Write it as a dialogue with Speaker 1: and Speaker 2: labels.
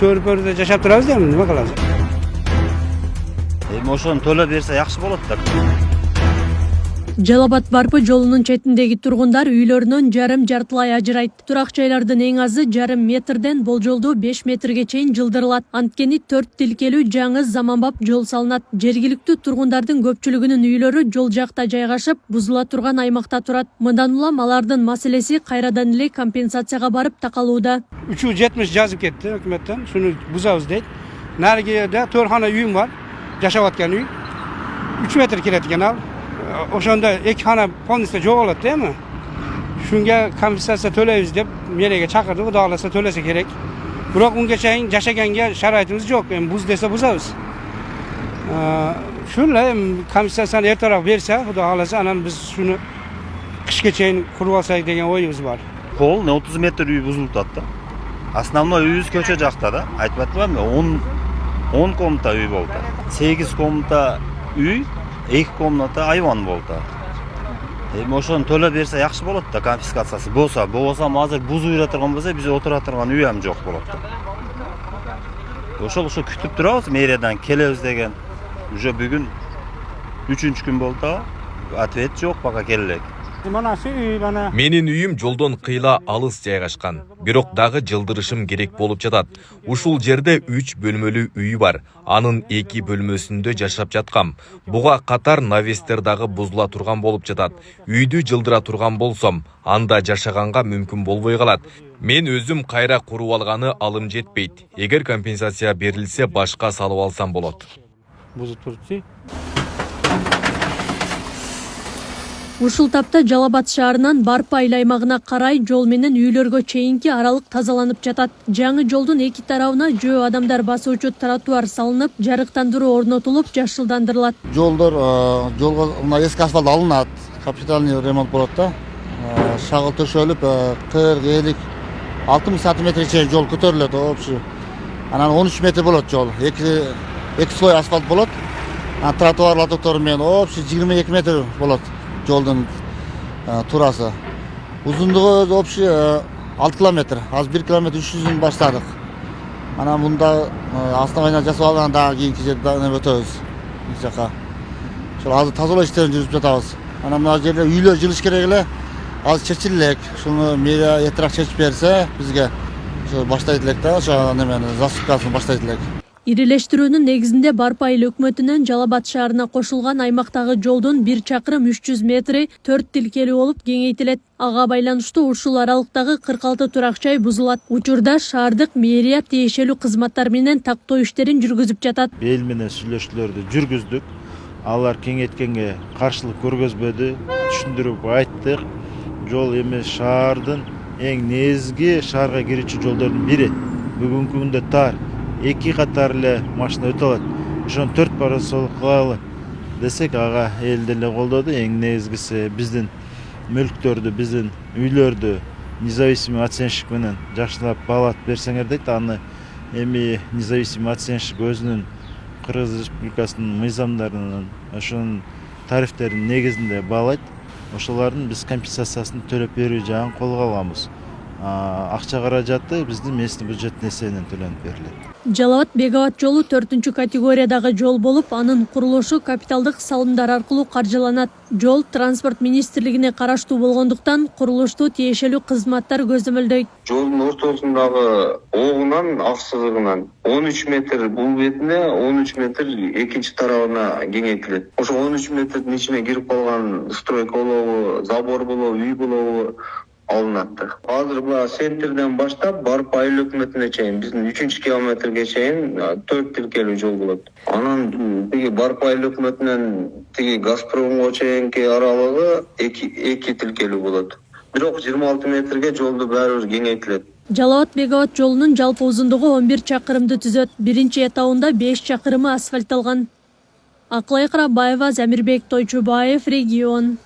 Speaker 1: Sörpörde jashap turabız da nima qilamiz?
Speaker 2: Ошону төлөп берсе жакшы болот да.
Speaker 3: Жалал-Абад Барпы жолунун четиндеги тургундар үйлөрүнөн жарым-жартылай ажырайт. Турак жайлардын эң азы жарым метрден болжолдуу 5 метрге чейин жылдырылат. Анткени 4 тилкелүү жаңы заманбап жол салынат. Жергиликтүү тургундардын көпчүлүгүнүн үйлөрү жол жакта жайгашып, бузула турган аймакта турат. Мындан улам алардын маселеси кайрадан эле компенсацияга барып такалууда.
Speaker 1: 370 жазып кетти өкмөттөн. Шуну бузабыз дейт. Наригиде 4 хана үйүм бар. Жашап аткан үй. 3 метр келет экен ал. Ошондо 2 хана полностью жоголот дейми? Шунга компенсация төлөйбүз деп мэрияга чакырды, Кудай кааласа төлөсө керек. Бирок унга чейин жашаганга шарайтыбыз жок. Эми буз десе бузабыз. Шула эми компенсацияны эртерээк берсе, Кудай кааласа, анан биз шуну кышка чейин куруп алсак деген оюбуз бар.
Speaker 2: Пол 30 метр үй бузулуп атат да. Основной үйүбүз көчө жакта да. Айтып атпаймынбы? 10 комната үй болду. 8 комната үй, 2 комната айван болду. Эми ошону төлөп берсе жакшы болот да, конфискациясы болсо. Болбосо азыр буз уйра турган болсо, биз отура турган үй ham жок болот да. Ошол күтүп турабыз, мэриядан келебиз деген. Уже бүгүн 3-күн болду. Ответ жок, пока келелек.
Speaker 4: Менин үйүм жолдон кыйла алыс жайгашкан. Бирок дагы жылдырышым керек болуп жатат. Ушул жерде 3 бөлмөлүү үй бар. Анын 2 бөлмөсүндө жашап жаткам. Буга катар навестер дагы бузула турган болуп жатат. Үйдү жылдыра турган болсом, анда жашаганга мүмкүн болбой калат. Мен өзүм кайра куруп алганы алым жетпейт. Эгер компенсация берилсе, башка салып алсам болот.
Speaker 3: Ушул тапта Жалал-Абад шаарынан Барпы айыл аймагына карай жол менен үйлөргө чейинки аралык тазаланып жатат. Жаңы жолдун эки тарабына жөө адамдар басуучу тротуар салынып, жарыктандыруу орнотулуп, жашылдандырылат.
Speaker 5: Жолго мына эски асфальт алынат, капитальный ремонт болот да. Шагыл төшөлүп, 40-50 60 сантиметрге чейин жол көтөрүлөт общий. Анан 13 метр болот жол. Эки слой асфальт болот. Тротуар лотоктор менен общий 22 метр болот. Жолдун турасы. Узундугу общий 6 километр. Аз 1 километр 300-дөн баштадык. Анан мында основание жасап алган дагы кийинки жерде өтөбүз. Жака. Ошол азыр тазалоо иштерин жүргүзүп жатабыз. Анан мына жерде үйлөр жылыш керек эле. Азыр чечилек. Шуну мэрия эртерээк чечип берсе, бизге ошо баштайт элек да, ошо немени засыпкасын баштайт элек.
Speaker 3: Ирилештирүүнүн негизинде Барпы айыл өкмөтүнөн Жалал-Абад шаарына кошулган аймактагы жолдун 1 чакырым 300 метри 4 тилкелүү болуп кеңейтилет. Ага байланыштуу ушул аралыктагы 46 турак жай бузулат. Учурда шаардык мэрия тиешелүү кызматтар менен тактоо иштерин жүргүзүп жатат.
Speaker 6: Эл менен сүйлөшүүлөрдү жүргүздүк. Алар кеңейткенге каршылык көргөзбөдү, түшүндүрүп айттык. Жол эмес шаардын эң негизги шаарга кирүүчү жолдордун бири. Бүгүнкү күндө тар. 2 катар эле машина өтө алат. Ошону 4 парасол кылалы десек, ага эл деле колдоду. Эң негизгиси биздин мүлктөрдү, биздин үйлөрдү независимый оценщик менен жакшылап баалап берсеңер дейт. Аны эми независимый оценщик өзүнүн Кыргыз Республикасынын мыйзамдарынын ошонун тарифтеринин негизинде баалайт. Ошолордун биз компенсациясын төлөп берүү жагын колго алганбыз. Акча каражаты биздин местный бюджеттин эсебинен төлөнүп берилет.
Speaker 3: Жалал-Абад Бек-Абад жолу 4-категориядагы жол болуп, анын курулушу капиталдык салымдар аркылуу каржыланат. Жол транспорт министрлигине караштуу болгондуктан курулушту тиешелүү кызматтар көзөмөлдөйт.
Speaker 7: Жолдун ортосундагы огунан, ак сызыгынан 13 метр бул бетине, 13 метр экинчи тарабына кеңейтилет. Ошо 13 метрдин ичине кирип калган стройка болобу, забор болобу, үй болобу алынатты. Азыр буга центрден баштап Барпы айыл өкмөтүнө чейин биздин 3-километрге чейин 4 тилкелүү жол болот. Анан тиги Барпы айыл өкмөтүнөн тиги Газпромго чейинки аралыгы 2 тилкелүү болот. Бирок 26 метрге жолду баары бир кеңейтилет.
Speaker 3: Жалал-Абад Бек-Абад жолунун жалпы узундугу 11 чакырымды түзөт. Биринчи этабында 5 чакырымы асфальтталган. Акылай Карабаева, Замирбек Тойчубаев, регион.